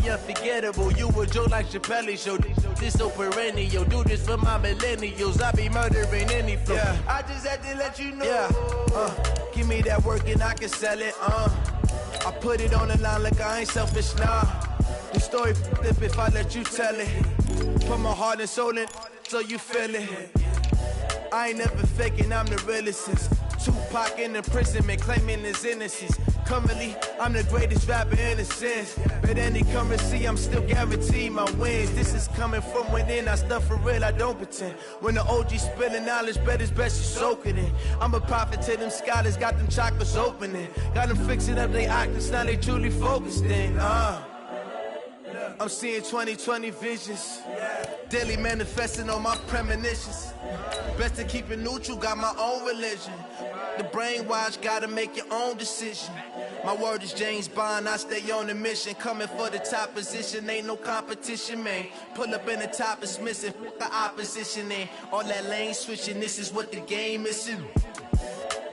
the unforgettable. You a joke like Chappelle Show. This so perennial. Do this for my millennials. I be murdering any flow. Yeah. I just had to let you know. Yeah. Give me that work and I can sell it. I put it on the line like I ain't selfish, nah. The story flip if I let you tell it. Put my heart and soul in so you feel it. I ain't never faking, I'm the realest since Tupac in imprisonment, claiming his innocence. Currently, I'm the greatest rapper in a sense. But any currency, I'm still guaranteed my wins. This is coming from within, I stuff for real, I don't pretend. When the OG spilling knowledge, bet it's best you soak it in. I'm a prophet to them scholars, got them chakras opening. Got them fixing up they octaves, now they truly focused in. I'm seeing 2020 visions. Daily manifesting on my premonitions. Best to keep it neutral, got my own religion. The brainwash, gotta make your own decision. My word is James Bond, I stay on the mission. Coming for the top position, ain't no competition, man. Pull up in the top, it's missing, the opposition ain't. All that lane switching, this is what the game is.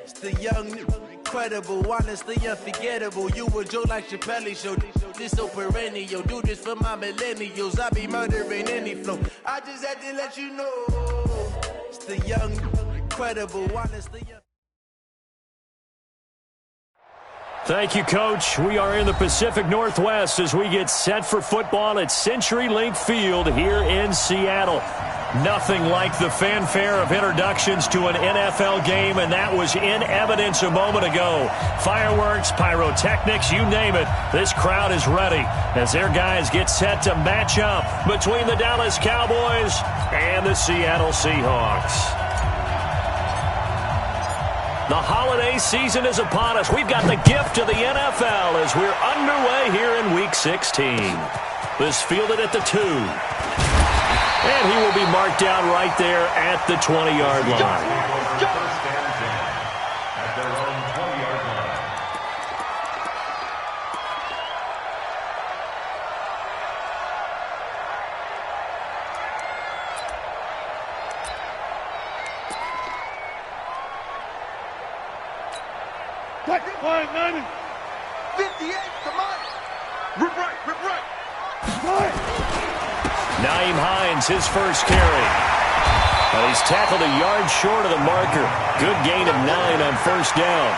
It's the young, incredible, honestly unforgettable. You a joke like Chappelle Show. This so perennial. Do this for my millennials. I be murdering any flow. I just had to let you know. It's the young, incredible, honestly. Thank you, Coach. We are in the Pacific Northwest as we get set for football at CenturyLink Field here in Seattle. Nothing like the fanfare of introductions to an NFL game, and that was in evidence a moment ago. Fireworks, pyrotechnics, you name it. This crowd is ready as their guys get set to match up between the Dallas Cowboys and the Seattle Seahawks. The holiday season is upon us. We've got the gift of the NFL as we're underway here in Week 16. This fielded at the 2. And he will be marked down right there at the 20-yard line. Line 90. 58, come on. Rip right. Naeem Hines, his first carry. He's tackled a yard short of the marker. Good gain of 9 on first down.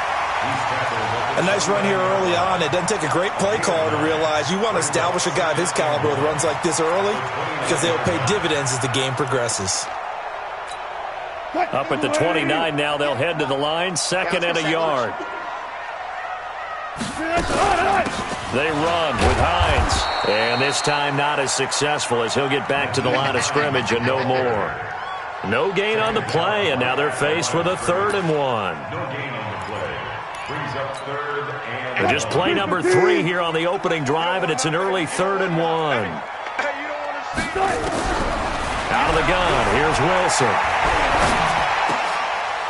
A nice run here early on. It doesn't take a great play caller to realize you want to establish a guy of his caliber with runs like this early because they'll pay dividends as the game progresses. Up at the 29 now, they'll head to the line, 2nd and a yard. They run with Hines, and this time not as successful as he'll get back to the line of scrimmage and no more. No gain on the play, and now they're faced with a 3rd and 1. No gain on the play. Brings up 3rd and just play number 3 here on the opening drive, and it's an early 3rd and 1. Out of the gun, here's Wilson.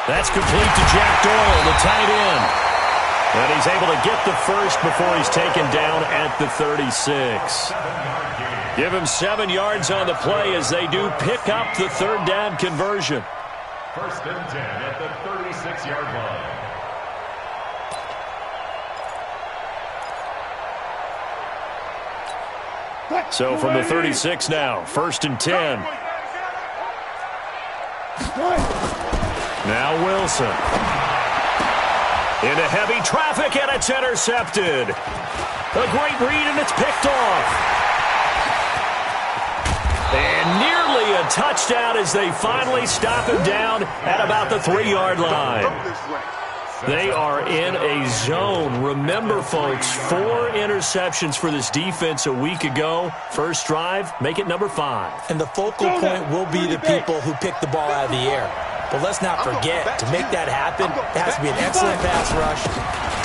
That's complete to Jack Doyle, the tight end. And he's able to get the first before he's taken down at the 36. Give him 7 yards on the play as they do pick up the 3rd down conversion. 1st and 10 at the 36-yard line. So from the 36 now, 1st and 10. Now Wilson. Into heavy traffic, and it's intercepted. A great read, and it's picked off. And nearly a touchdown as they finally stop him down at about the 3-yard line. They are in a zone. Remember, folks, 4 interceptions for this defense a week ago. First drive, make it number 5. And the focal point will be the people who pick the ball out of the air. But let's not forget, to make that happen, it has to be an excellent pass rush.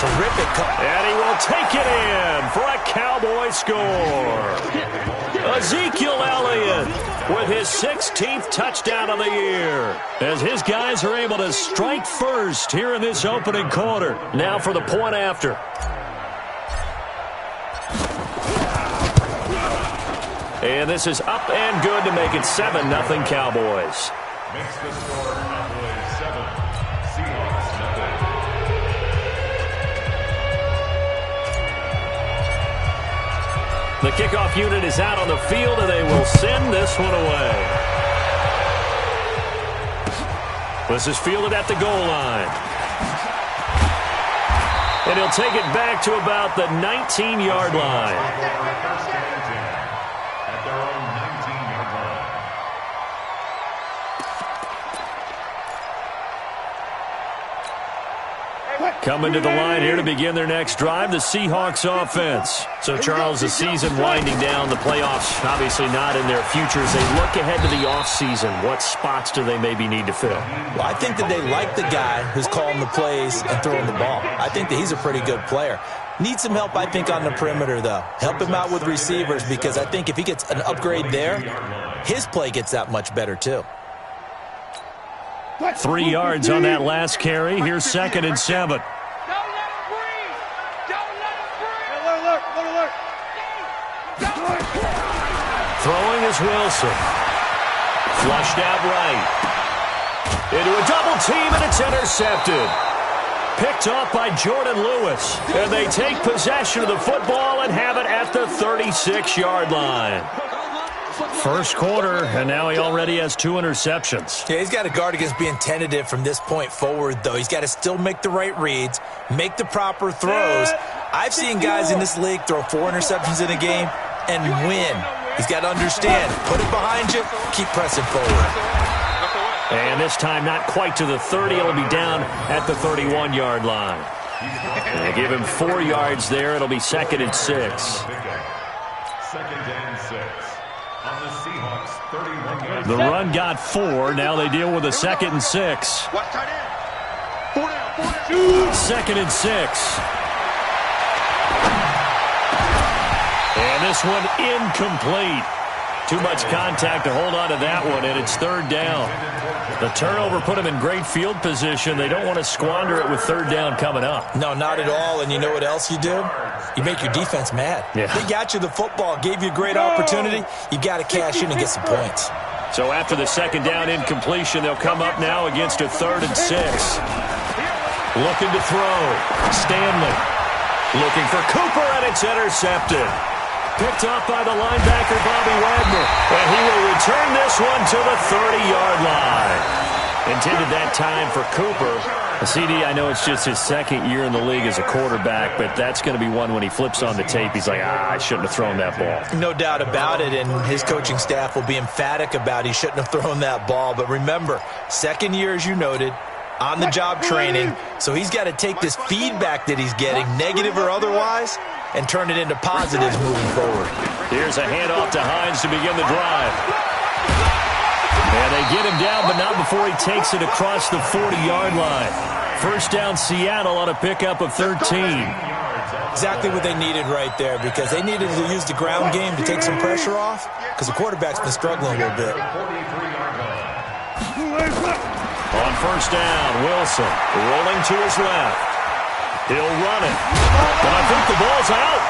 Terrific. And he will take it in for a Cowboy score. Ezekiel Elliott with his 16th touchdown of the year. As his guys are able to strike first here in this opening quarter. Now for the point after. And this is up and good to make it 7-0 Cowboys. Makes the score Cowboys 7, Seahawks nothing. The kickoff unit is out on the field, and they will send this one away. This is fielded at the goal line. And he'll take it back to about the 19-yard line. At their own 19-yard line. Coming to the line here to begin their next drive, the Seahawks offense. So, Charles, the season winding down, the playoffs obviously not in their future. As they look ahead to the offseason, what spots do they maybe need to fill? Well, I think that they like the guy who's calling the plays and throwing the ball. I think that he's a pretty good player. Needs some help, I think, on the perimeter, though. Help him out with receivers, because I think if he gets an upgrade there, his play gets that much better, too. 3 yards on that last carry. Here's 2nd and 7. Don't let him breathe. Don't let him breathe. Throwing is Wilson. Flushed out right. Into a double team, and it's intercepted. Picked off by Jordan Lewis. And they take possession of the football and have it at the 36-yard line. First quarter, and now he already has 2 interceptions. Yeah, he's got to guard against being tentative from this point forward, though. He's got to still make the right reads, make the proper throws. I've seen guys in this league throw 4 interceptions in a game and win. He's got to understand, put it behind you, keep pressing forward. And this time not quite to the 30. It'll be down at the 31-yard line. And they give him 4 yards there. It'll be 2nd and 6. 2nd and 6. On the Seahawks 31-yard The run got 4. Now they deal with a 2nd and 6. Watch tight end. 4 down. 2nd and 6. And this one incomplete. Too much contact to hold on to that one, and it's 3rd down. The turnover put them in great field position. They don't want to squander it with 3rd down coming up. No, not at all. And you know what else you do? You make your defense mad. Yeah. They got you the football, gave you a great opportunity. You got to cash in and get some points. So after the 2nd down incompletion, they'll come up now against a 3rd and 6. Looking to throw. Stanley. Looking for Cooper, and it's intercepted. Picked off by the linebacker, Bobby Wagner. And he will return this one to the 30-yard line. Intended that time for Cooper. CD, I know it's just his 2nd year in the league as a quarterback, but that's going to be one when he flips on the tape, he's like, I shouldn't have thrown that ball. No doubt about it, and his coaching staff will be emphatic about he shouldn't have thrown that ball. But remember, 2nd year, as you noted, on-the-job training, so he's got to take this feedback that he's getting, negative or otherwise, and turn it into positives moving forward. Here's a handoff to Hines to begin the drive. And they get him down, but not before he takes it across the 40-yard line. First down, Seattle on a pickup of 13. Exactly what they needed right there, because they needed to use the ground game to take some pressure off, because the quarterback's been struggling a little bit. On first down, Wilson rolling to his left. He'll run it. But I think the ball's out.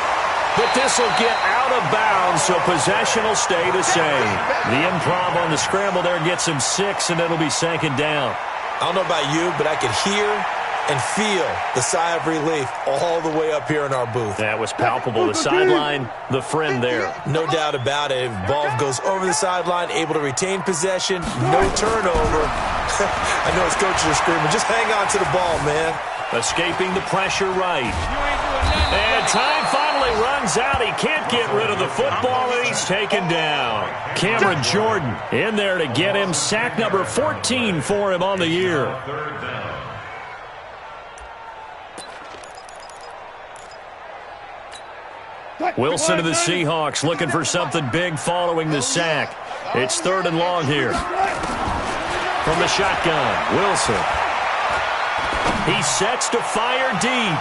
But this will get out of bounds, so possession will stay the same. The improv on the scramble there gets him 6, and it'll be 2nd down. I don't know about you, but I could hear and feel the sigh of relief all the way up here in our booth. That was palpable. The sideline, the friend there. No doubt about it. Ball goes over the sideline, able to retain possession, no turnover. I know his coaches are screaming, just hang on to the ball, man. Escaping the pressure right. And time finally runs out. He can't get rid of the football, and he's taken down. Cameron Jordan in there to get him. Sack number 14 for him on the year. 3rd down. Wilson to the Seahawks looking for something big following the sack. It's 3rd and long here. From the shotgun, Wilson. He sets to fire deep.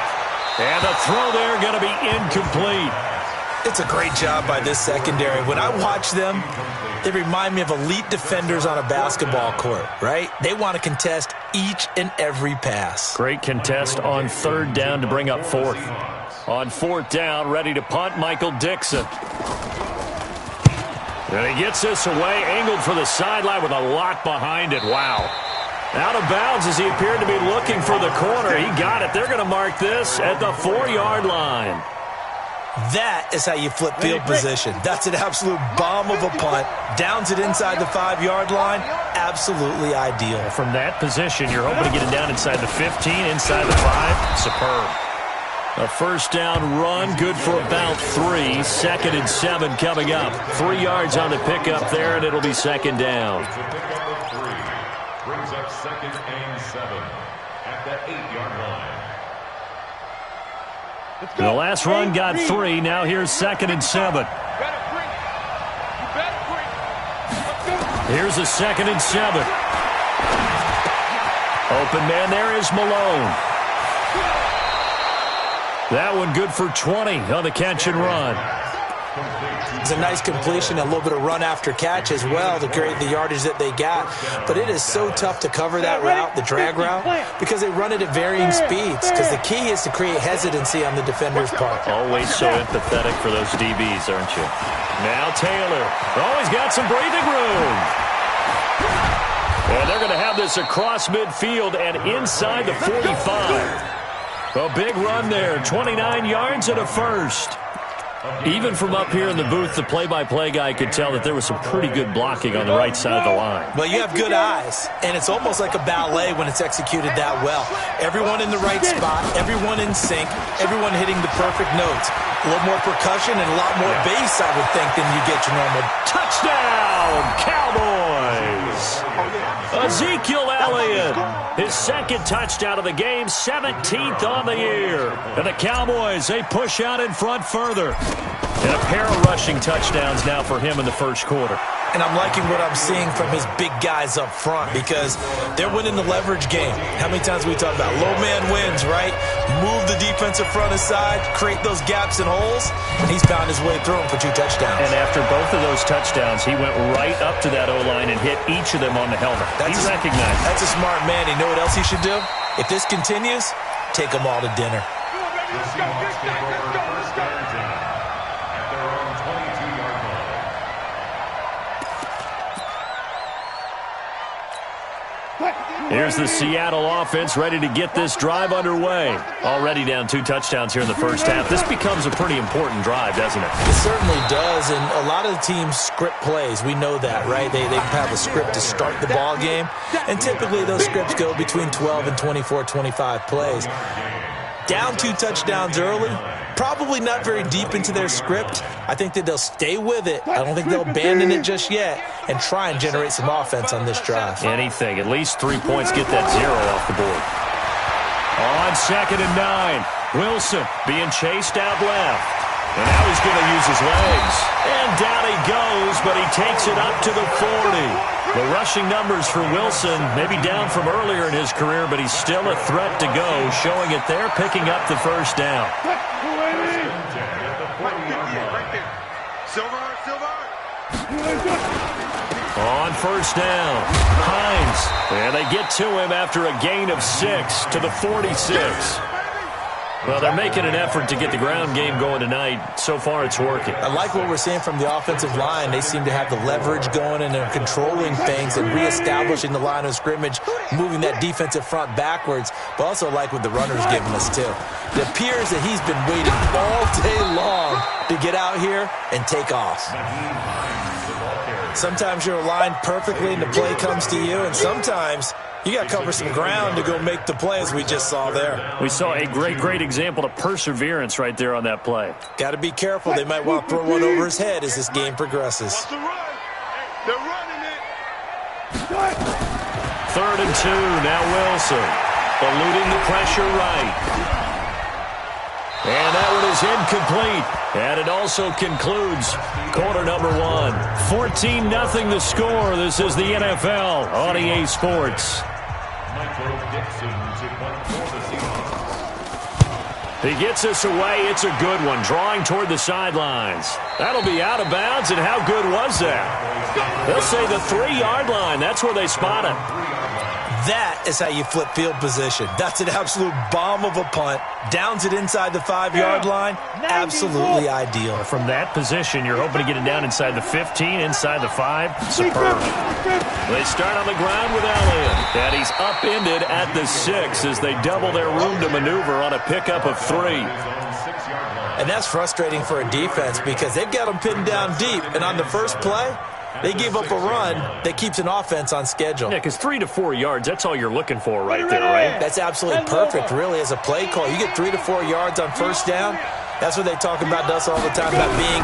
And the throw there going to be incomplete. It's a great job by this secondary. When I watch them, they remind me of elite defenders on a basketball court, right? They want to contest each and every pass. Great contest on 3rd down to bring up 4th. On 4th down, ready to punt, Michael Dixon. And he gets this away, angled for the sideline with a lot behind it. Wow. Out of bounds as he appeared to be looking for the corner. He got it. They're going to mark this at the 4-yard line. That is how you flip field position. That's an absolute bomb of a punt. Downs it inside the 5-yard line. Absolutely ideal. From that position, you're hoping to get it down inside the 15, inside the 5. Superb. A first down run, good for about 3. 2nd and 7 coming up. 3 yards on the pickup there, and it'll be 2nd down. It's a pickup of 3. Brings up 2nd and 7 at the 8-yard line. The last run got 3. Now here's 2nd and 7. Here's a 2nd and 7. Open man there is Malone. That one good for 20 on the catch and run. It's a nice completion, a little bit of run after catch as well to create the yardage that they got. But it is so tough to cover that route, the drag route, because they run it at varying speeds. Because the key is to create hesitancy on the defender's part. Always so empathetic for those DBs, aren't you? Now Taylor. Always got some breathing room. And they're going to have this across midfield and inside the 45. A big run there, 29 yards and a first. Even from up here in the booth, the play-by-play guy could tell that there was some pretty good blocking on the right side of the line. Well, you have good eyes, and it's almost like a ballet when it's executed that well. Everyone in the right spot, everyone in sync, everyone hitting the perfect notes. A little more percussion and a lot more bass, I would think, than you get your normal. Touchdown, Cowboys! Ezekiel Elliott, his 2nd touchdown of the game, 17th on the year. And the Cowboys, they push out in front further. And a pair of rushing touchdowns now for him in the first quarter. And I'm liking what I'm seeing from his big guys up front because they're winning the leverage game. How many times we talk about low man wins, right? Move the defensive front aside, create those gaps and holes, and he's found his way through them for 2 touchdowns. And after both of those touchdowns, he went right up to that O-line and hit each of them on the helmet. He recognized. That's a smart man. You know what else he should do? If this continues, take them all to dinner. The Seahawks take over first and 10 at their own 22-yard line. Here's the Seattle offense ready to get this drive underway. Already down 2 touchdowns here in the first half. This becomes a pretty important drive, doesn't it? It certainly does, and a lot of the teams script plays. We know that, right? They have a script to start the ball game, and typically those scripts go between 12 and 24, 25 plays. Down 2 touchdowns early, probably not very deep into their script. I think that they'll stay with it. I don't think they'll abandon it just yet and try and generate some offense on this drive. Anything. At least 3 points, get that 0 off the board. On 2nd and 9, Wilson being chased out left. And now he's going to use his legs. And down he goes, but he takes it up to the 40. The rushing numbers for Wilson maybe down from earlier in his career, but he's still a threat to go, showing it there, picking up the first down. On first down, Hines. And they get to him after a gain of 6 to the 46. Well, they're making an effort to get the ground game going tonight. So far, it's working. I like what we're seeing from the offensive line. They seem to have the leverage going and they're controlling things and reestablishing the line of scrimmage, moving that defensive front backwards, but also like what the runner's giving us, too. It appears that he's been waiting all day long to get out here and take off. Sometimes you're aligned perfectly and the play comes to you, and sometimes you got to cover some ground to go make the play, as we just saw there. We saw a great example of perseverance right there on that play. Got to be careful. They might want to throw one over his head as this game progresses. They're running it. 3rd and 2, now Wilson. Eluding the pressure right. And that one is incomplete. And it also concludes quarter number 1. 14-0 the score. This is the NFL on EA Sports. He gets us away. It's a good one. Drawing toward the sidelines. That'll be out of bounds, and how good was that? They'll say the 3-yard line. That's where they spot it. That is how you flip field position. That's an absolute bomb of a punt. Downs it inside the 5-yard line. Absolutely ideal. From that position, you're hoping to get it down inside the 15, inside the 5. Superb. They start on the ground with Elliott. And he's upended at the 6 as they double their room to maneuver on a pickup of 3. And that's frustrating for a defense because they've got them pinned down deep. And on the first play, they gave up a run that keeps an offense on schedule. Yeah, because 3 to 4 yards, that's all you're looking for right there, right? That's absolutely perfect, really, as a play call. You get 3 to 4 yards on first down. That's what they talk about us all the time, about being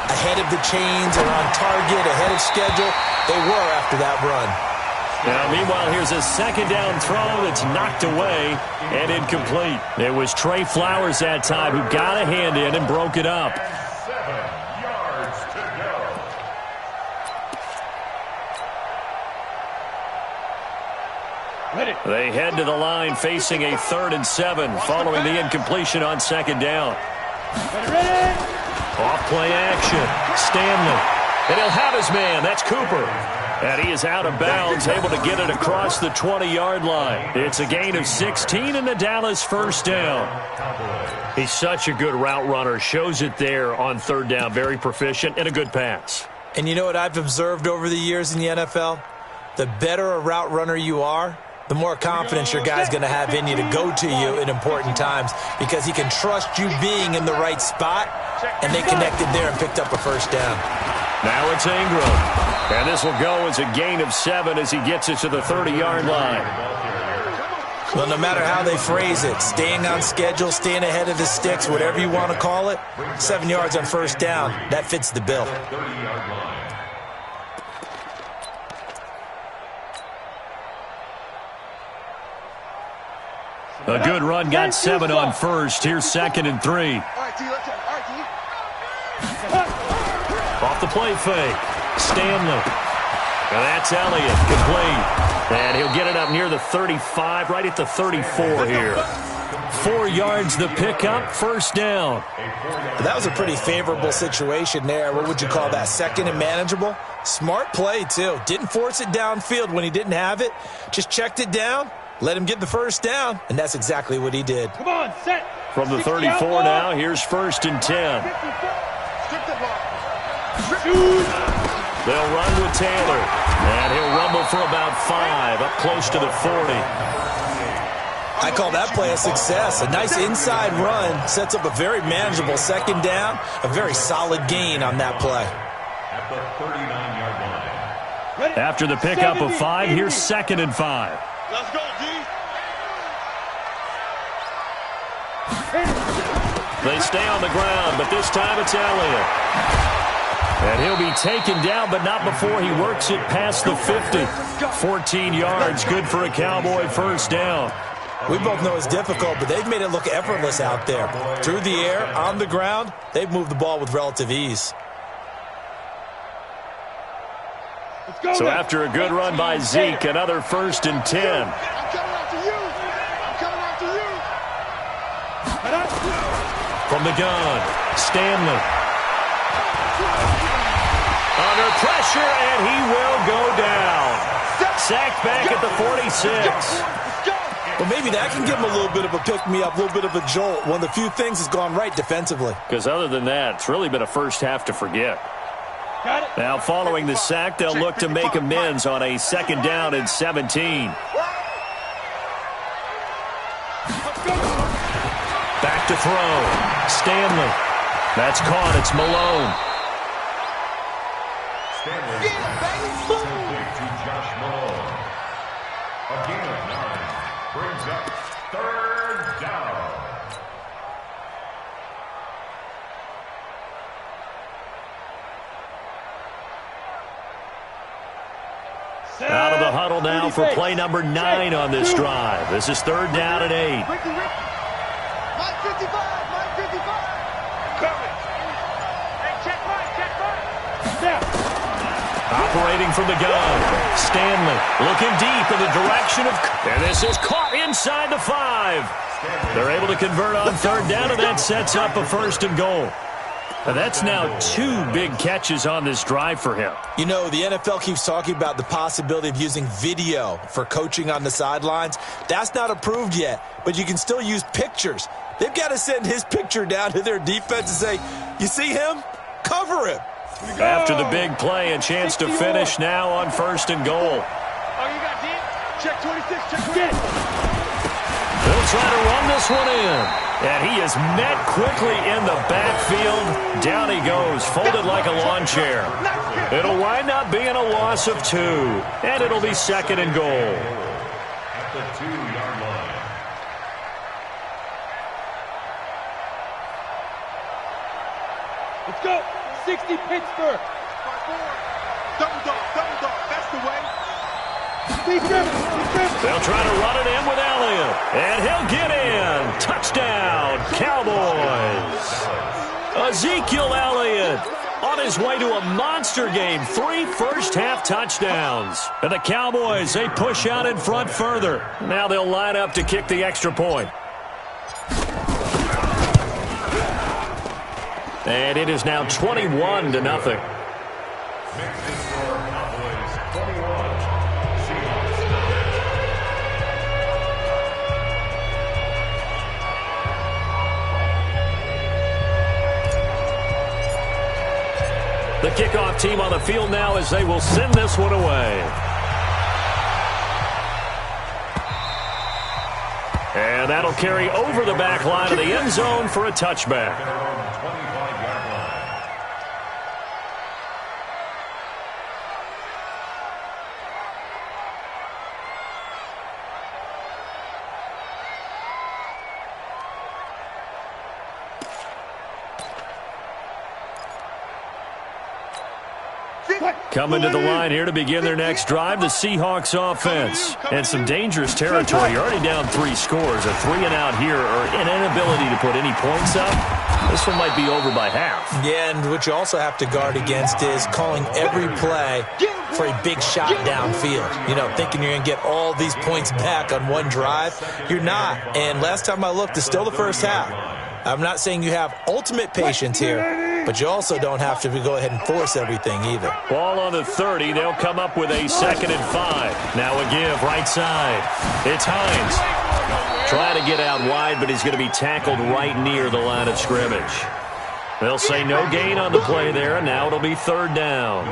ahead of the chains or on target, ahead of schedule. They were after that run. Now, meanwhile, here's a second down throw that's knocked away and incomplete. It was Trey Flowers that time who got a hand in and broke it up. 7 yards to go. They head to the line facing a 3rd and 7 following the incompletion on second down. Off play action. Stanley. And he'll have his man. That's Cooper. And he is out of bounds, able to get it across the 20-yard line. It's a gain of 16 and the Dallas first down. He's such a good route runner. Shows it there on 3rd down. Very proficient and a good pass. And you know what I've observed over the years in the NFL? The better a route runner you are, the more confidence your guy's going to have in you to go to you in important times because he can trust you being in the right spot, and they connected there and picked up a first down. Now it's Ingram. And this will go as a gain of 7 as he gets it to the 30-yard line. Well, no matter how they phrase it, staying on schedule, staying ahead of the sticks, whatever you want to call it, 7 yards on first down, that fits the bill. A good run, got 7 on first. Here's 2nd and 3. Off the play fake. Stanley. And that's Elliott, complete. And he'll get it up near the 35, right at the 34 here. 4 yards the pickup, first down. That was a pretty favorable situation there. What would you call that, 2nd and manageable? Smart play, too. Didn't force it downfield when he didn't have it. Just checked it down, let him get the first down, and that's exactly what he did. Come on, set. From the 34 now, here's 1st and 10. They'll run with Taylor, and he'll rumble for about 5, up close to the 40. I call that play a success. A nice inside run sets up a very manageable 2nd down, a very solid gain on that play. At the 39-yard line. After the pickup of 5, here's 2nd and 5. Let's go, D. They stay on the ground, but this time it's Elliott. And he'll be taken down, but not before he works it past the 50. 14 yards, good for a Cowboy first down. We both know it's difficult, but they've made it look effortless out there. Through the air, on the ground, they've moved the ball with relative ease. So after a good run by Zeke, another 1st and 10. I'm coming after you. I'm coming after you. From the gun, Stanley. Under pressure, and he will go down. Sacked back at the 46. Well, maybe that can give him a little bit of a pick-me-up, a little bit of a jolt. One of the few things has gone right defensively. Because other than that, it's really been a first half to forget. Now, following the sack, they'll look to make amends on a 2nd down and 17. Back to throw. Stanley. That's caught. It's Malone. Stanley complete to Josh Malone. A gain of 9 brings up 3rd down. Out of the huddle now for play number 9 on this drive. This is 3rd down and 8. Mike 55, Mike 55. Coming. Hey, check Mike. Step. Operating from the gun. Stanley looking deep in the direction of... And this is caught inside the 5. They're able to convert on 3rd down, and that sets up a 1st and goal. Now that's now 2 big catches on this drive for him. You know, the NFL keeps talking about the possibility of using video for coaching on the sidelines. That's not approved yet, but you can still use pictures. They've got to send his picture down to their defense and say, you see him? Cover him. After the big play, a chance to finish now on 1st and goal. Oh, you got deep? Check 26, check 26. They'll They'll try to run this one in. And he is met quickly in the backfield. Down he goes, folded like a lawn chair. It'll wind up being a loss of 2. And it'll be 2nd and goal. At the 2-yard line. Let's go. 60 Pittsburgh. Double dog. That's the way. They'll try to run it in with Elliott. And he'll get in. Touchdown, Cowboys. Ezekiel Elliott on his way to a monster game. 3 first-half touchdowns. And the Cowboys, they push out in front further. Now they'll line up to kick the extra point. And it is now 21-0. The kickoff team on the field now as they will send this one away. And that'll carry over the back line of the end zone for a touchback. Coming to the line here to begin their next drive, the Seahawks offense. And some dangerous territory. You're already down 3 scores. A 3-and-out here or an inability to put any points up. This one might be over by half. Yeah, and what you also have to guard against is calling every play for a big shot downfield. You know, thinking you're going to get all these points back on one drive. You're not. And last time I looked, it's still the first half. I'm not saying you have ultimate patience here, but you also don't have to go ahead and force everything either. Ball on the 30. They'll come up with a 2nd and 5. Now a give right side. It's Hines. Trying to get out wide, but he's going to be tackled right near the line of scrimmage. They'll say no gain on the play there, and now it'll be 3rd down.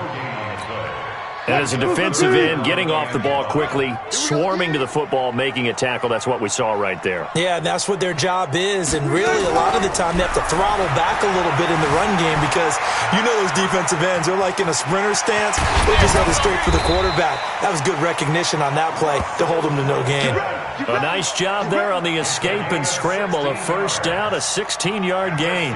And as a defensive end, getting off the ball quickly, swarming to the football, making a tackle, that's what we saw right there. Yeah, and that's what their job is. And really, a lot of the time, they have to throttle back a little bit in the run game because you know those defensive ends, they're like in a sprinter stance. They just headed straight for the quarterback. That was good recognition on that play to hold them to no gain. A nice job there on the escape and scramble. A 1st down, a 16-yard gain.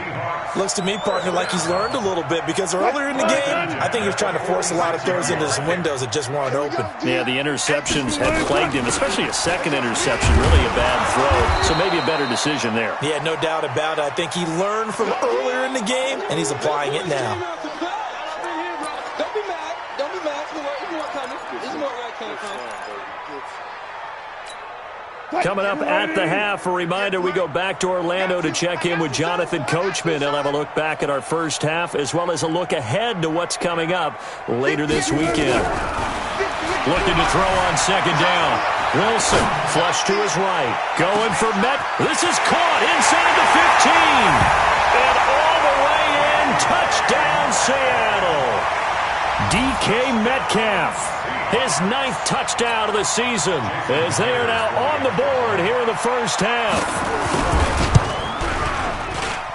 Looks to me, partner, like he's learned a little bit because earlier in the game, I think he was trying to force a lot of throws into some windows that just weren't open. Yeah, the interceptions have plagued him, especially a 2nd interception. Really a bad throw, so maybe a better decision there. Yeah, no doubt about it. I think he learned from earlier in the game, and he's applying it now. Don't be mad. Don't be mad. There's more coming. There's more where I came from. Coming up at the half, a reminder, we go back to Orlando to check in with Jonathan Coachman. He'll have a look back at our first half as well as a look ahead to what's coming up later this weekend. Looking to throw on 2nd down. Wilson, flush to his right. Going for Met. This is caught inside the 15. And all the way in. Touchdown, Seattle. DK Metcalf. His 9th touchdown of the season as they are now on the board here in the first half.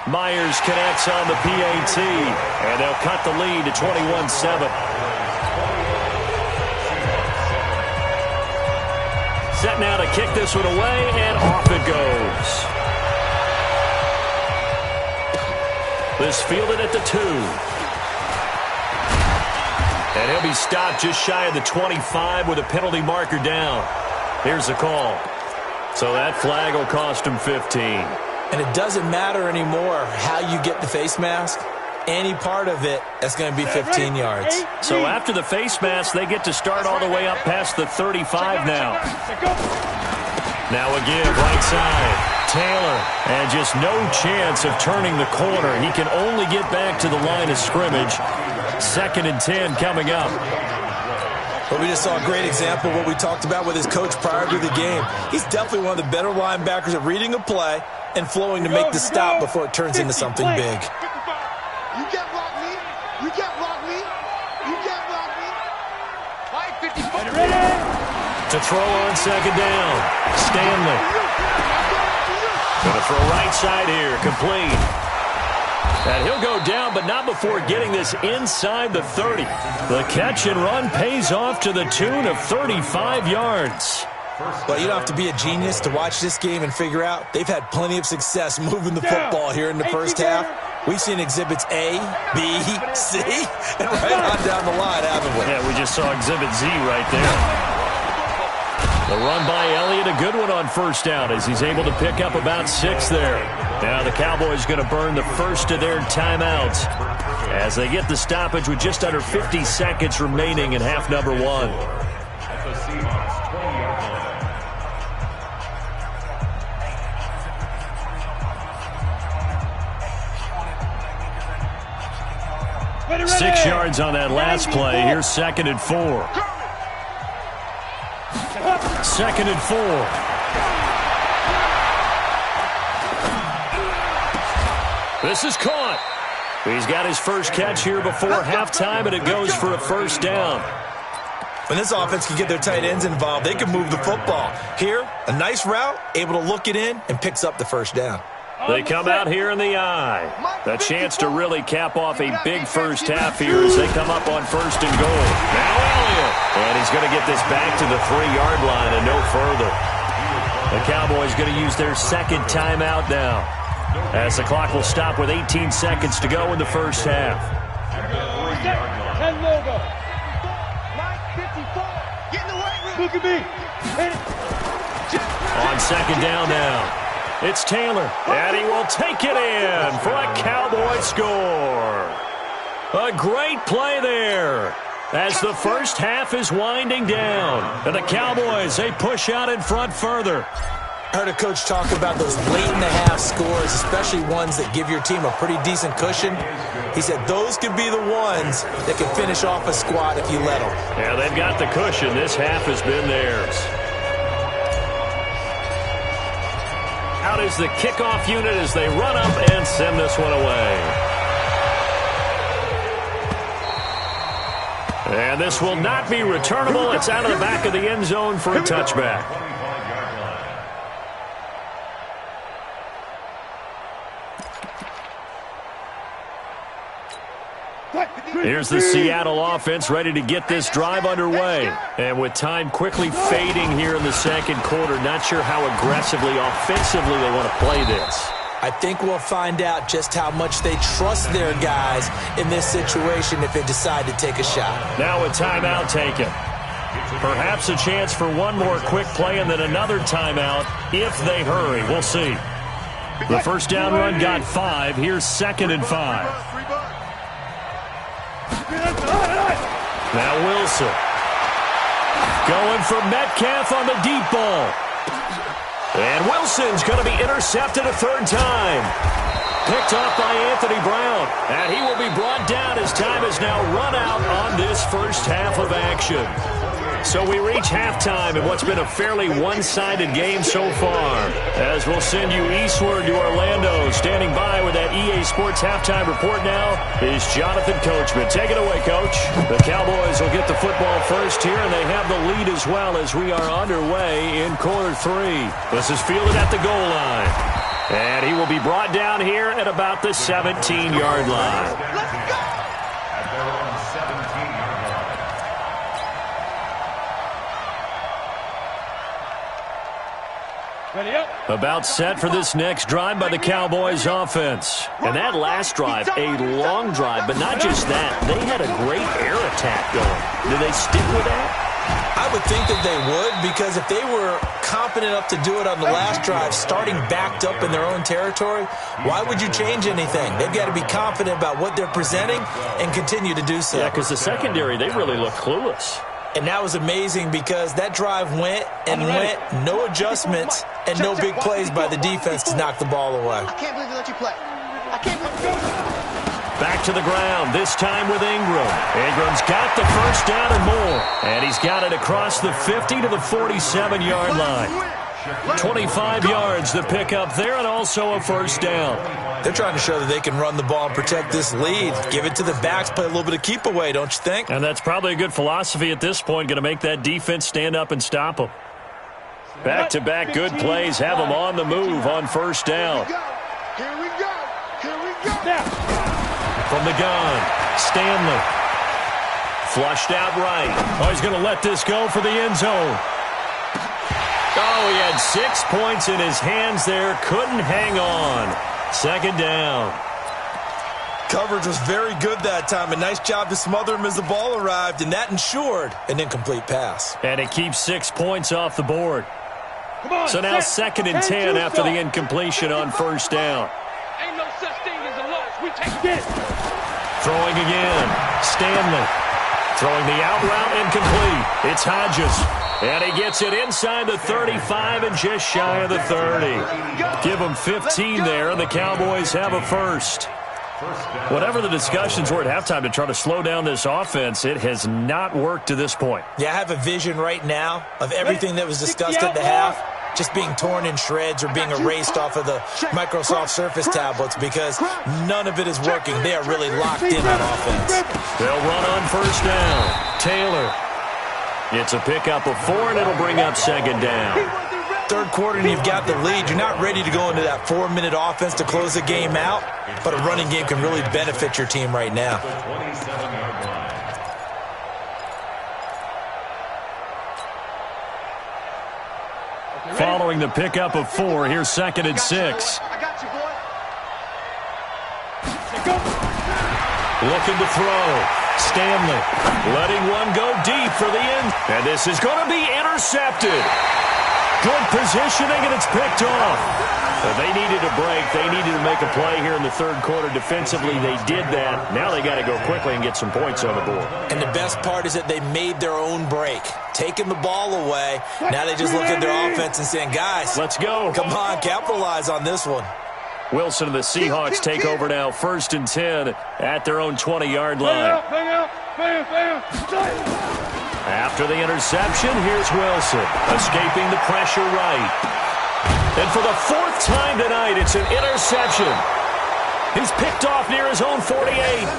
Myers connects on the PAT, and they'll cut the lead to 21-7. Set now to kick this one away, and off it goes. This fielded at the 2. And he'll be stopped just shy of the 25 with a penalty marker down. Here's the call. So that flag will cost him 15. And it doesn't matter anymore how you get the face mask. Any part of it, that's going to be 15 yards. So after the face mask, they get to start all the way up past the 35 now. Now a give right side. Taylor, and just no chance of turning the corner. He can only get back to the line of scrimmage. 2nd and 10 coming up. But we just saw a great example of what we talked about with his coach prior to the game. He's definitely one of the better linebackers at reading a play and flowing to make the stop before it turns into something big. You can't block me. You can't block me. You can't block me. 550. To throw on 2nd down. Stanley. Going to throw right side here, complete. And he'll go down, but not before getting this inside the 30. The catch and run pays off to the tune of 35 yards. Well, you don't have to be a genius to watch this game and figure out they've had plenty of success moving the football here in the first half. We've seen exhibits A, B, C, and right on down the line, haven't we? Yeah, we just saw exhibit Z right there. The run by Elliott, a good one on first down as he's able to pick up about 6 there. Now the Cowboys going to burn the first of their timeouts as they get the stoppage with just under 50 seconds remaining in half number 1. At the Seahawks 20-yard line. 6 yards on that last play. Here's 2nd and 4. 2nd and 4. This is caught. He's got his first catch here before halftime, and it goes for a first down. When this offense can get their tight ends involved, they can move the football. Here, a nice route, able to look it in, and picks up the first down. They come out here in the eye. A chance to really cap off a big first half here as they come up on 1st and goal. Now Elliott. And he's going to get this back to the 3-yard line and no further. The Cowboys going to use their 2nd timeout now, as the clock will stop with 18 seconds to go in the first half. 10 logo. 954. Get in the weight room. Look at me. On 2nd down now. It's Taylor, and he will take it in for a Cowboy score. A great play there as the first half is winding down. And the Cowboys, they push out in front further. I heard a coach talk about those late-in-the-half scores, especially ones that give your team a pretty decent cushion. He said those could be the ones that can finish off a squad if you let them. Yeah, they've got the cushion. This half has been theirs. Out is the kickoff unit as they run up and send this one away. And this will not be returnable. It's out of the back of the end zone for a touchback. Here's the Seattle offense ready to get this drive underway. And with time quickly fading here in the 2nd quarter, not sure how aggressively, offensively they want to play this. I think we'll find out just how much they trust their guys in this situation if they decide to take a shot. Now a timeout taken. Perhaps a chance for one more quick play and then another timeout if they hurry. We'll see. The first down run got 5. Here's 2nd and 5. Now Wilson. Going for Metcalf on the deep ball. And Wilson's going to be intercepted a 3rd time. Picked off by Anthony Brown. And he will be brought down as time is now run out on this first half of action. So we reach halftime in what's been a fairly one-sided game so far. As we'll send you eastward to Orlando. Standing by with that EA Sports halftime report now is Jonathan Coachman. Take it away, Coach. The Cowboys will get the football first here, and they have the lead as well as we are underway in quarter 3. This is fielded at the goal line. And he will be brought down here at about the 17-yard line. Let's go! At their own 17-yard line. Ready up. About set for this next drive by the Cowboys offense. And that last drive, a long drive, but not just that. They had a great air attack going. Do they stick with that? I would think that they would, because if they were competent enough to do it on the last drive, starting backed up in their own territory, why would you change anything? They've got to be confident about what they're presenting and continue to do so. Yeah, because the secondary, they really look clueless. And that was amazing because that drive went and went, no adjustments, and no big plays by the defense to knock the ball away. I can't believe they let you play. I can't believe Back to the ground, this time with Ingram. Ingram's got the first down and more. And he's got it across the 50 to the 47-yard line. 25 yards to pick up there, and also a first down. They're trying to show that they can run the ball and protect this lead. Give it to the backs, play a little bit of keep away, don't you think? And that's probably a good philosophy at this point, going to make that defense stand up and stop them. Back-to-back good plays have them on the move on first down. Here we go. Here we go. From the gun, Stanley. Flushed out right. Oh, he's going to let this go for the end zone. Oh, he had 6 points in his hands there. Couldn't hang on. Second down. Coverage was very good that time. A nice job to smother him as the ball arrived, and that ensured an incomplete pass. And it keeps 6 points off the board. So now second and 10 after the incompletion on first down. Ain't no such thing as a loss. We take it. Throwing again. Stanley. Throwing the out route incomplete. It's Hodges. And he gets it inside the 35 and just shy of the 30. Give them 15 there, and the Cowboys have a first. Whatever the discussions were at halftime to try to slow down this offense, it has not worked to this point. Yeah, I have a vision right now of everything that was discussed at the half just being torn in shreds or being erased off of the Microsoft Surface tablets because none of it is working. They are really locked in on offense. They'll run on first down. Taylor. It's a pickup of 4, and it'll bring up second down. Third quarter, and you've got the lead. You're not ready to go into that 4-minute offense to close the game out, but a running game can really benefit your team right now. Following the pickup of 4, here's second and 6. I got you, boy. Looking to throw. Stanley letting one go deep for the end. And this is going to be intercepted. Good positioning, and it's picked off. They needed a break. They needed to make a play here in the third quarter. Defensively, they did that. Now they got to go quickly and get some points on the board. And the best part is that they made their own break. Taking the ball away. Now they just look at their offense and saying, guys, let's go. Come on, capitalize on this one. Wilson and the Seahawks take over now, first and 10 at their own 20-yard line. After the interception, here's Wilson, escaping the pressure right. And for the 4th time tonight, it's an interception. He's picked off near his own 48,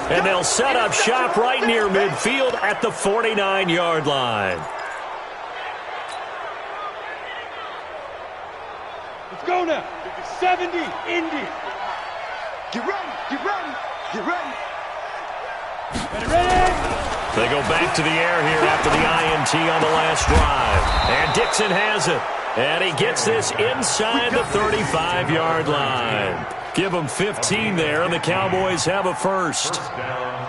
and they'll set up shop right near midfield at the 49-yard line. Let's go now. 70, Indy. Get ready. Get ready. Get ready. Ready? They go back to the air here after the INT on the last drive. And Dixon has it. And he gets this inside the 35-yard line. Give them 15 there, and the Cowboys have a first.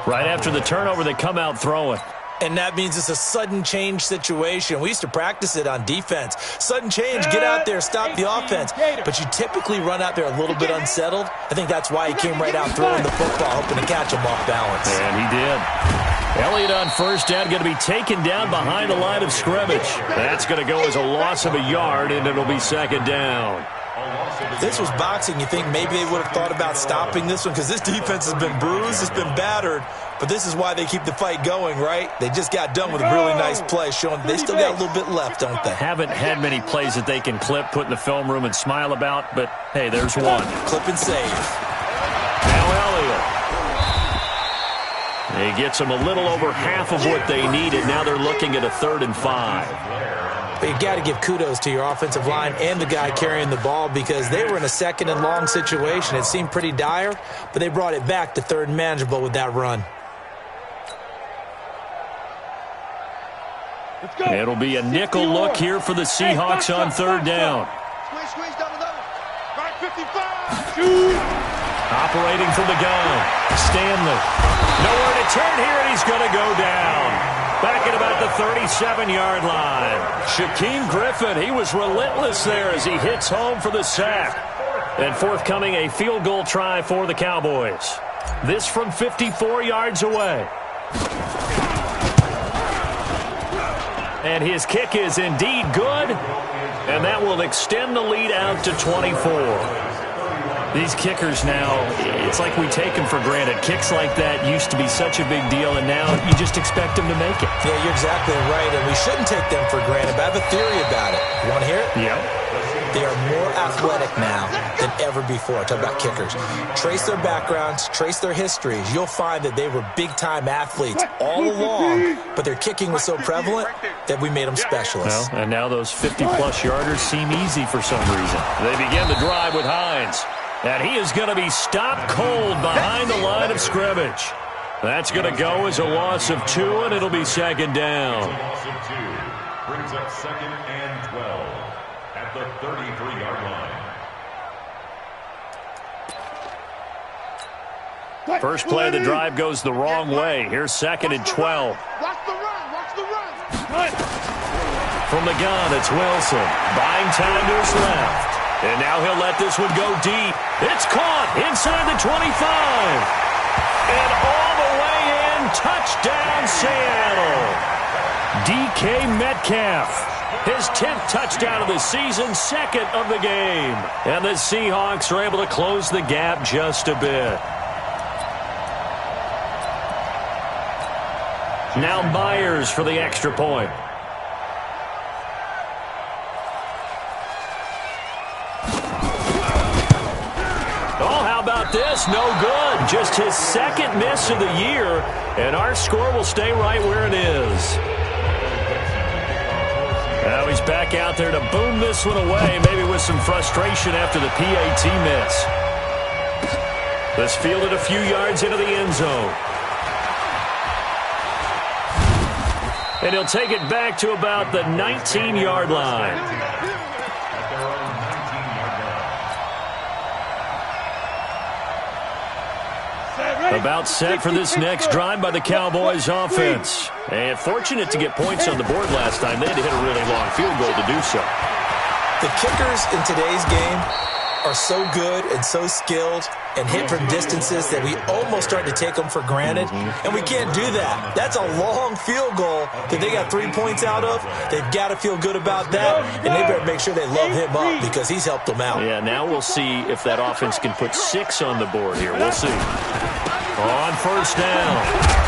Right after the turnover, they come out throwing. And that means it's a sudden change situation. We used to practice it on defense. Sudden change, get out there, stop the offense. But you typically run out there a little bit unsettled. I think that's why he came right out throwing the football, hoping to catch him off balance. And he did. Elliott on first down, going to be taken down behind the line of scrimmage. That's going to go as a loss of a yard, and it'll be second down. If this was boxing, you think maybe they would have thought about stopping this one because this defense has been bruised, it's been battered, but this is why they keep the fight going, right? They just got done with a really nice play, showing they still got a little bit left, don't they? Haven't had many plays that they can clip, put in the film room, and smile about, but, hey, there's one. Clip and save. Now Elliott. He gets them a little over half of what they needed. Now they're looking at a 3rd and 5. But you got to give kudos to your offensive line and the guy carrying the ball because they were in a 2nd and long situation. It seemed pretty dire, but they brought it back to 3rd and manageable with that run. It'll be a nickel look here for the Seahawks on 3rd down. Squeeze down the middle. Right 55. Operating from the gun. Stanley. Nowhere to turn here, and he's going to go down. Back at about the 37-yard line. Shaquem Griffin, he was relentless there as he hits home for the sack. And forthcoming a field goal try for the Cowboys. This from 54 yards away. And his kick is indeed good. And that will extend the lead out to 24. These kickers now, it's like we take them for granted. Kicks like that used to be such a big deal, and now you just expect them to make it. Yeah, you're exactly right, and we shouldn't take them for granted, but I have a theory about it. You want to hear it? Yeah. They are more athletic now than ever before. I talk about kickers. Trace their backgrounds, trace their histories. You'll find that they were big-time athletes all along, but their kicking was so prevalent that we made them specialists. Well, and now those 50-plus yarders seem easy for some reason. They begin the drive with Hines. And he is going to be stopped cold behind the line of scrimmage. That's going to go as a loss of 2, and it'll be second down. Loss of 2 brings up 2nd and 12 at the 33-yard line. First play of the drive goes the wrong way. Here's 2nd and 12. Watch the run. Watch the run. From the gun, it's Wilson. Buying time to his left. And now he'll let this one go deep. It's caught inside the 25. And all the way in, touchdown Seattle. DK Metcalf, his 10th touchdown of the season, 2nd of the game. And the Seahawks are able to close the gap just a bit. Now Myers for the extra point. This no good. Just his 2nd miss of the year, and our score will stay right where it is. Now he's back out there to boom this one away, maybe with some frustration after the PAT miss. This fielded a few yards into the end zone. And he'll take it back to about the 19-yard line. About set for this next drive by the Cowboys offense. And fortunate to get points on the board last time. They had to hit a really long field goal to do so. The kickers in today's game are so good and so skilled and hit from distances that we almost start to take them for granted. And we can't do that. That's a long field goal that they got 3 points out of. They've got to feel good about that, and they better make sure they love him up because he's helped them out. Yeah, now we'll see if that offense can put 6 on the board here. We'll see. On first down,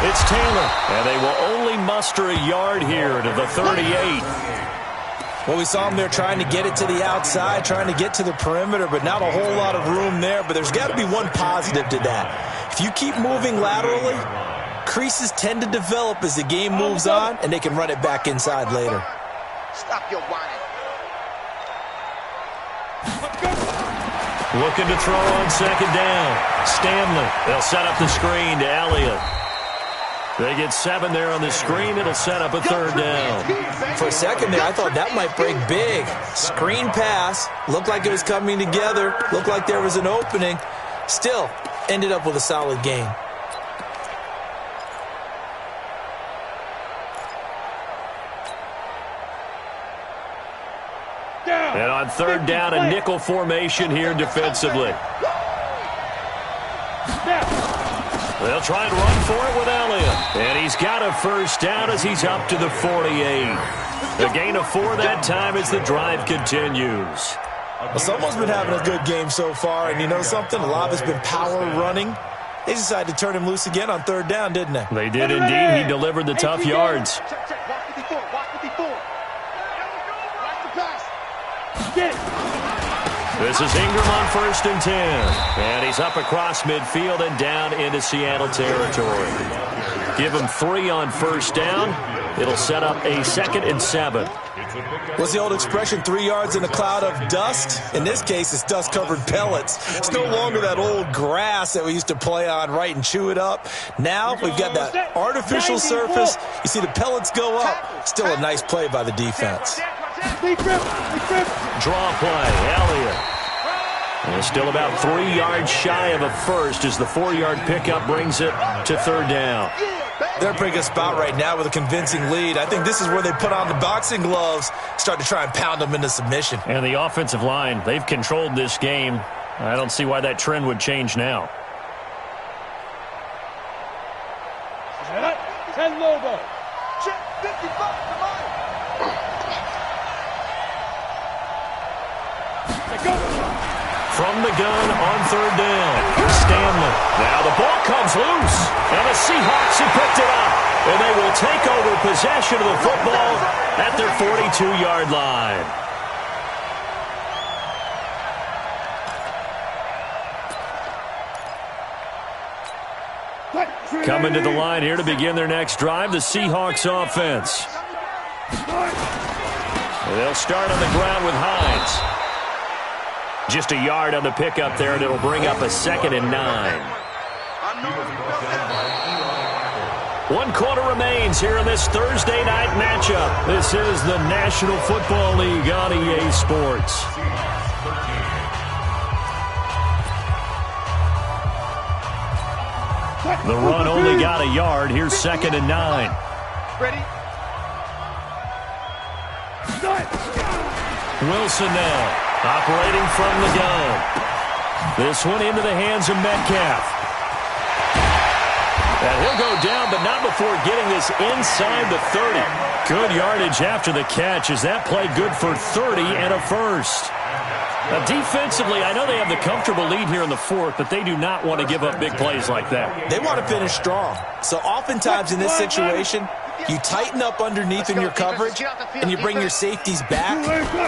it's Taylor, and they will only muster a yard here to the 38. Well, we saw him there trying to get it to the outside, trying to get to the perimeter, but not a whole lot of room there. But there's got to be one positive to that. If you keep moving laterally, creases tend to develop as the game moves on, and they can run it back inside later. Stop your whining. Looking to throw on second down. Stanley. They'll set up the screen to Elliott. They get 7 there on the screen. It'll set up a third down. For a second there, I thought that might break big. Screen pass. Looked like it was coming together. Looked like there was an opening. Still, ended up with a solid game. And on third down, a nickel formation here defensively. They'll try and run for it with Elliott. And he's got a first down as he's up to the 48. A gain of 4 that time as the drive continues. Well, someone's been having a good game so far, and you know something? A lot of it's been power running. They decided to turn him loose again on third down, didn't they? They did indeed. He delivered the tough yards. Check. Watch 54. Watch 54. Watch the pass. Get it. This is Ingram on first and 10. And he's up across midfield and down into Seattle territory. Give him 3 on first down. It'll set up a 2nd and 7. What's the old expression, 3 yards in a cloud of dust? In this case, it's dust-covered pellets. It's no longer that old grass that we used to play on, right, and chew it up. Now we've got that artificial surface. You see the pellets go up. Still a nice play by the defense. Draw play, Elliott. And still about 3 yards shy of a first as the 4-yard pickup brings it to third down. They're in a pretty good spot right now with a convincing lead. I think this is where they put on the boxing gloves, start to try and pound them into submission. And the offensive line, they've controlled this game. I don't see why that trend would change now. Ten Lobo. Check 55. Come on. From the gun on third down, Stanley. Now the ball comes loose, and the Seahawks have picked it up. And they will take over possession of the football at their 42-yard line. Coming to the line here to begin their next drive, the Seahawks offense. They'll start on the ground with Hines. Just a yard on the pickup there, and it'll bring up a 2nd and 9. 1 quarter remains here in this Thursday night matchup. This is the National Football League on EA Sports. The run only got a yard. Here's 2nd and 9. Ready? Wilson now, operating from the gun. This one into the hands of Metcalf. And he'll go down, but not before getting this inside the 30. Good yardage after the catch as that play good for 30 and a first. Now, defensively, I know they have the comfortable lead here in the 4th, but they do not want to give up big plays like that. They want to finish strong. So oftentimes in this situation, you tighten up underneath in your coverage, and you bring your safeties back.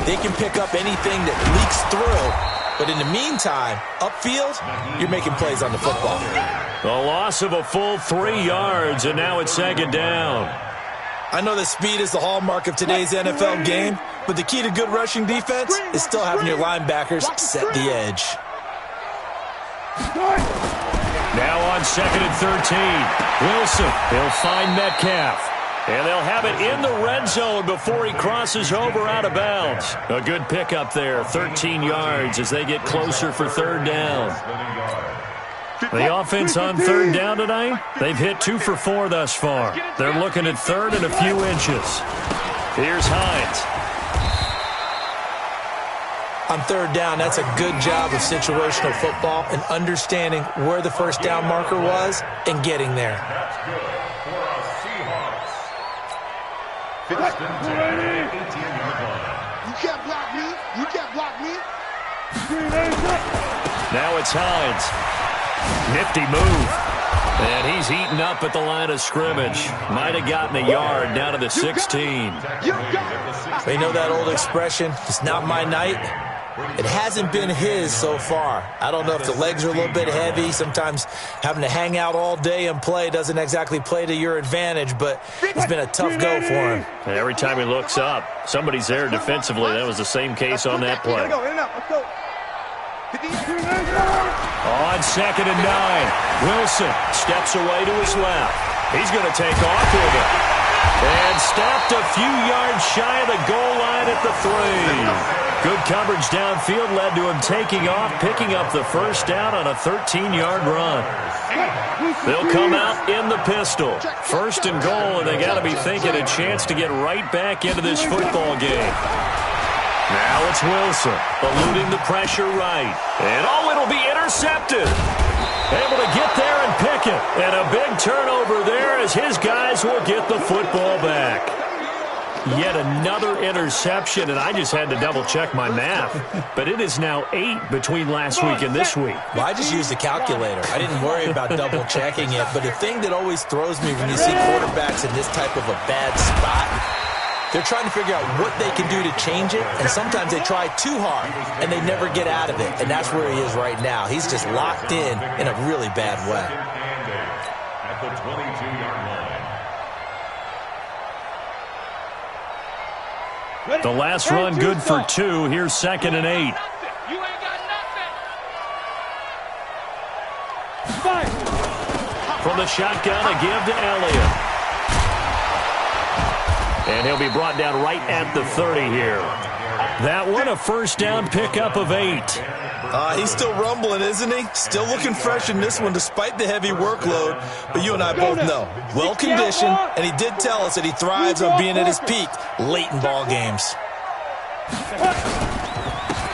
They can pick up anything that leaks through. But in the meantime, upfield, you're making plays on the football. The loss of a full 3 yards, and now it's 2nd down. I know that speed is the hallmark of today's NFL game, but the key to good rushing defense is still having your linebackers set the edge. Now on 2nd and 13. Wilson, he'll find Metcalf. And they'll have it in the red zone before he crosses over out of bounds. A good pickup there, 13 yards as they get closer for 3rd down. The offense on 3rd down tonight, they've hit 2 for 4 thus far. They're looking at 3rd and a few inches. Here's Hines. On 3rd down, that's a good job of situational football and understanding where the first down marker was and getting there. That's good for our Seahawks. 1st and 10, 18-yard line. You can't block me. You can't block me. Now it's Hines. Nifty move. And he's eaten up at the line of scrimmage. Might have gotten a yard down to the 16. They know that old expression, it's not my night. It hasn't been his so far. I don't know if the legs are a little bit heavy. Sometimes having to hang out all day and play doesn't exactly play to your advantage, but it's been a tough go for him. Every time he looks up, somebody's there defensively. That was the same case on that play. On 2nd and 9, Wilson steps away to his left. He's going to take off with it. And stopped a few yards shy of the goal line at the 3. Good coverage downfield led to him taking off, picking up the first down on a 13-yard run. They'll come out in the pistol. 1st and goal, and they got to be thinking a chance to get right back into this football game. Now it's Wilson, eluding the pressure right. And it'll be intercepted. Able to get there and pick it. And a big turnover there as his guys will get the football back. Yet another interception, and I just had to double-check my math. But it is now 8 between last week and this week. Well, I just used a calculator. I didn't worry about double-checking it. But the thing that always throws me when you see quarterbacks in this type of a bad spot, they're trying to figure out what they can do to change it, and sometimes they try too hard, and they never get out of it, and that's where he is right now. He's just locked in a really bad way. At the 22-yard line. The last run good for 2. Here's 2nd and 8. You ain't got nothing. From the shotgun, a give to Elliott. And he'll be brought down right at the 30 here. That one, a first down pickup of 8. He's still rumbling, isn't he? Still looking fresh in this one despite the heavy workload. But you and I both know, well-conditioned, and he did tell us that he thrives on being at his peak late in ball games.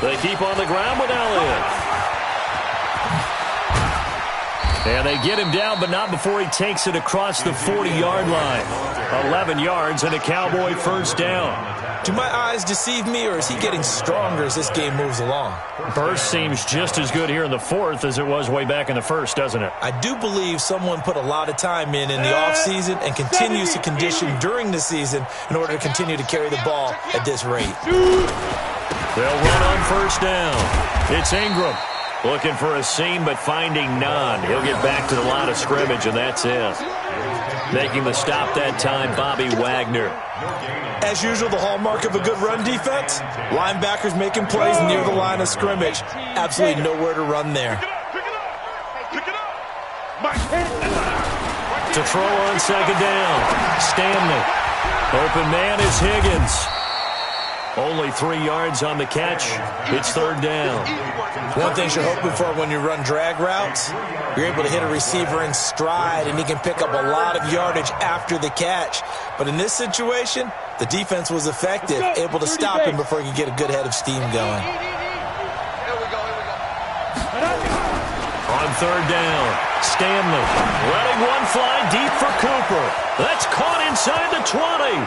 They keep on the ground with Elliott. And they get him down, but not before he takes it across the 40-yard line. 11 yards and a Cowboy first down. Do my eyes deceive me, or is he getting stronger as this game moves along? Burst seems just as good here in the 4th as it was way back in the 1st, doesn't it? I do believe someone put a lot of time in the offseason and continues to condition during the season in order to continue to carry the ball at this rate. They'll run on first down. It's Ingram. Looking for a seam, but finding none. He'll get back to the line of scrimmage, and that's it. Making the stop that time, Bobby Wagner. As usual, the hallmark of a good run defense, linebackers making plays near the line of scrimmage. Absolutely nowhere to run there. To throw on second down, Stanley. Open man is Higgins. Only 3 yards on the catch. It's third down. One thing you're hoping for when you run drag routes, you're able to hit a receiver in stride, and he can pick up a lot of yardage after the catch. But in this situation, the defense was effective, able to stop him before he could get a good head of steam going. On third down, Stanley letting one fly deep for Cooper. That's caught inside the 20.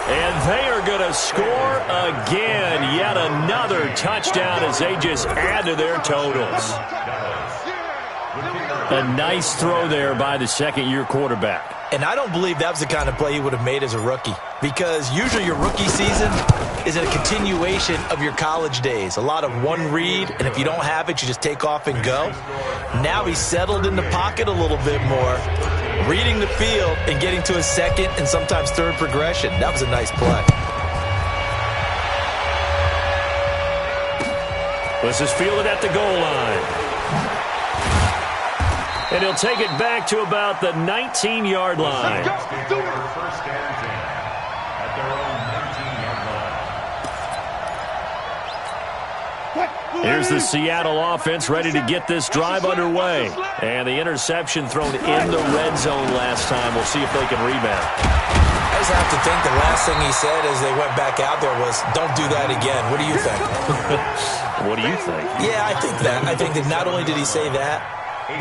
And they are going to score again. Yet another touchdown as they just add to their totals. A nice throw there by the second-year quarterback. And I don't believe that was the kind of play he would have made as a rookie, because usually your rookie season is a continuation of your college days. A lot of one read, and if you don't have it, you just take off and go. Now he's settled in the pocket a little bit more, reading the field and getting to his second and sometimes third progression. That was a nice play. This is fielded at the goal line. And he'll take it back to about the 19-yard line. First and 10 at their own 19-yard line. Here's the Seattle offense ready to get this drive underway. And the interception thrown in the red zone last time. We'll see if they can rebound. I just have to think the last thing he said as they went back out there was, "Don't do that again." What do you think? What do you think? Yeah, I think that. I think that not only did he say that,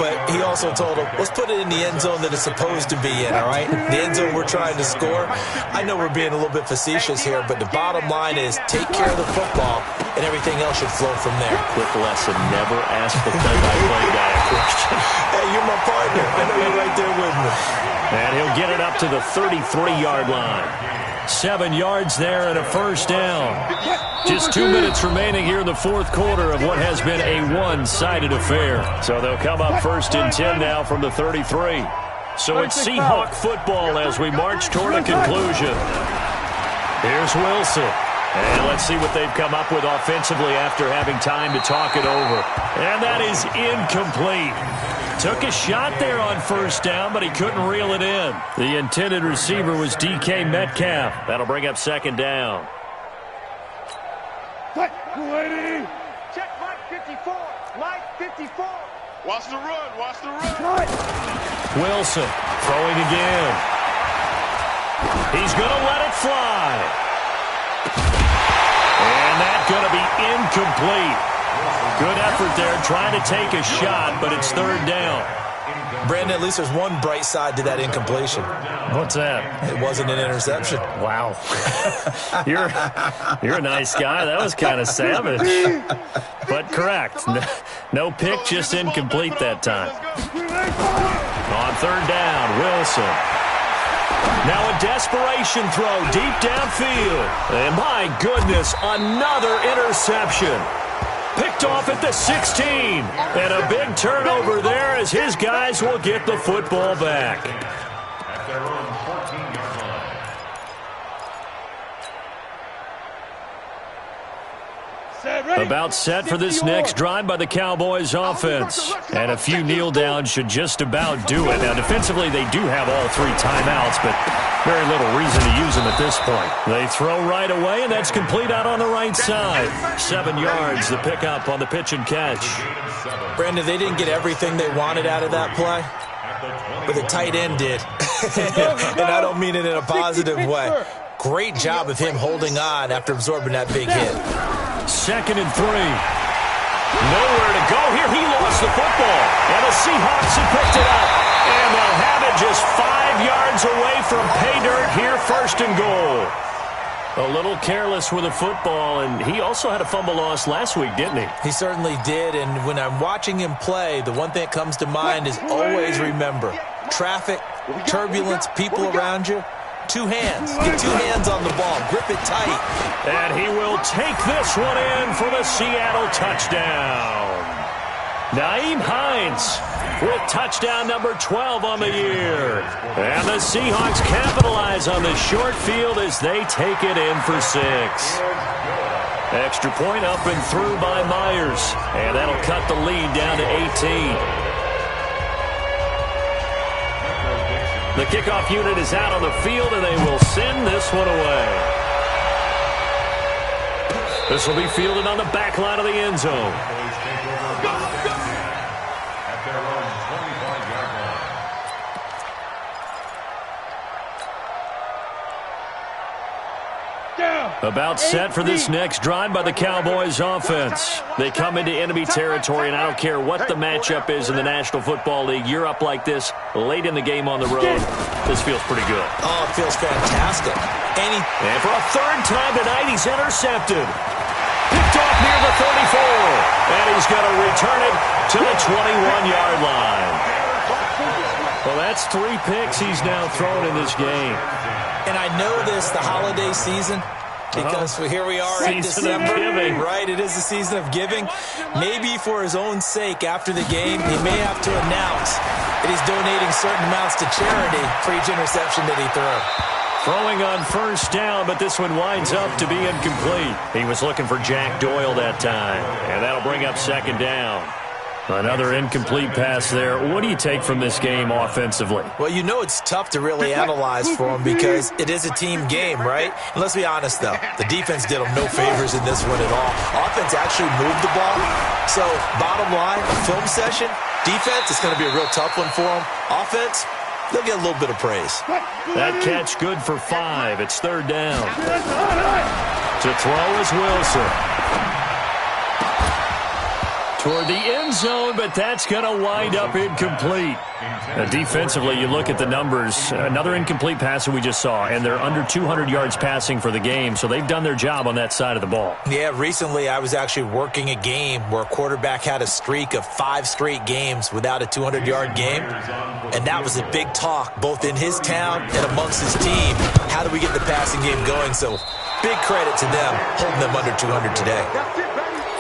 but he also told him, let's put it in the end zone that it's supposed to be in, all right? The end zone we're trying to score. I know we're being a little bit facetious here, but the bottom line is take care of the football, and everything else should flow from there. Quick lesson, never ask the play-by-play guy a question. Hey, you're my partner. I know you're right there with me. And he'll get it up to the 33-yard line. 7 yards there and a first down. Just 2 minutes remaining here in the fourth quarter of what has been a one-sided affair. So they'll come up first and 10 now from the 33. So it's Seahawk football as we march toward a conclusion. Here's Wilson. And let's see what they've come up with offensively after having time to talk it over. And that is incomplete. Took a shot there on first down, but he couldn't reel it in. The intended receiver was DK Metcalf. That'll bring up second down. Check Mike 54. Mike 54. Watch the run. Watch the run. Wilson throwing again. He's going to let it fly. And that's going to be incomplete. Good effort there, trying to take a shot, but it's third down. Brandon, at least there's one bright side to that incompletion. What's that? It wasn't an interception. Wow. You're a nice guy. That was kind of savage. But correct. No pick, just incomplete that time. On third down, Wilson. Now a desperation throw deep downfield. And my goodness, another interception. Picked off at the 16. And a big turnover there as his guys will get the football back. At their own 14-yard line. About set for this next drive by the Cowboys offense. And a few kneel downs should just about do it. Now defensively they do have all 3 timeouts, but very little reason to use them at this point. They throw right away, and that's complete out on the right side. 7 yards, the pickup on the pitch and catch. Brandon, they didn't get everything they wanted out of that play, but the tight end did. And I don't mean it in a positive way. Great job of him holding on after absorbing that big hit. 2nd and 3. Nowhere to go here. He lost the football. And the Seahawks have picked it up. And they'll have it just 5 yards away from pay dirt here, 1st and goal. A little careless with the football, and he also had a fumble loss last week, didn't he? He certainly did, and when I'm watching him play, the one thing that comes to mind is always remember, traffic, turbulence, people around you, 2 hands. Get 2 hands on the ball. Grip it tight. And he will take this one in for the Seattle touchdown. Nyheim Hines with touchdown number 12 on the year. And the Seahawks capitalize on the short field as they take it in for 6. Extra point up and through by Myers. And that'll cut the lead down to 18. The kickoff unit is out on the field, and they will send this one away. This will be fielded on the back line of the end zone. About set for this next drive by the Cowboys offense. They come into enemy territory, and I don't care what the matchup is in the National Football League. You're up like this late in the game on the road. This feels pretty good. Oh, it feels fantastic. And for a third time tonight, he's intercepted. Picked off near the 34. And he's going to return it to the 21-yard line. Well, that's 3 picks he's now thrown in this game. And I know this, the holiday season, because here we are in December, right? It is the season of giving. Maybe for his own sake, after the game, he may have to announce that he's donating certain amounts to charity for each interception that he threw. Throwing on first down, but this one winds up to be incomplete. He was looking for Jack Doyle that time, and that'll bring up second down. Another incomplete pass there. What do you take from this game offensively? Well, you know it's tough to really analyze for him because it is a team game, right? And let's be honest, though. The defense did them no favors in this one at all. Offense actually moved the ball. So, bottom line, a film session, defense, it's going to be a real tough one for them. Offense, they'll get a little bit of praise. That catch good for 5. It's third down. To throw is Wilson. Toward the end zone, but that's going to wind up incomplete. Defensively, you look at the numbers. Another incomplete pass that we just saw, and they're under 200 yards passing for the game, so they've done their job on that side of the ball. Yeah, recently I was actually working a game where a quarterback had a streak of 5 straight games without a 200-yard game, and that was a big talk, both in his town and amongst his team. How do we get the passing game going? So big credit to them holding them under 200 today.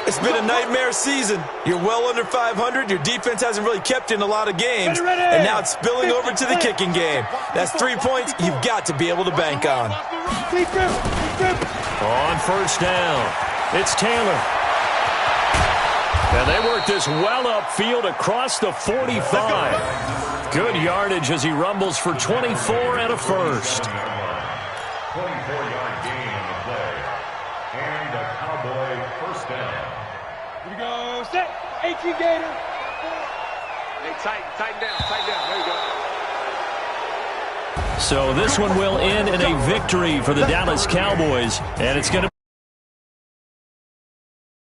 It's been a nightmare season. You're well under 500. Your defense hasn't really kept you in a lot of games. And now it's spilling over to the kicking game. That's 3 points you've got to be able to bank on. On first down, it's Taylor. And they work this well upfield across the 45. Good yardage as he rumbles for 24 and a first. 24-yard gain on the play. And the Cowboy first down. Here we go. Set. 18 Gator. Hey, tighten down. There you go. So this one will end in a victory for the Dallas Cowboys, and it's going to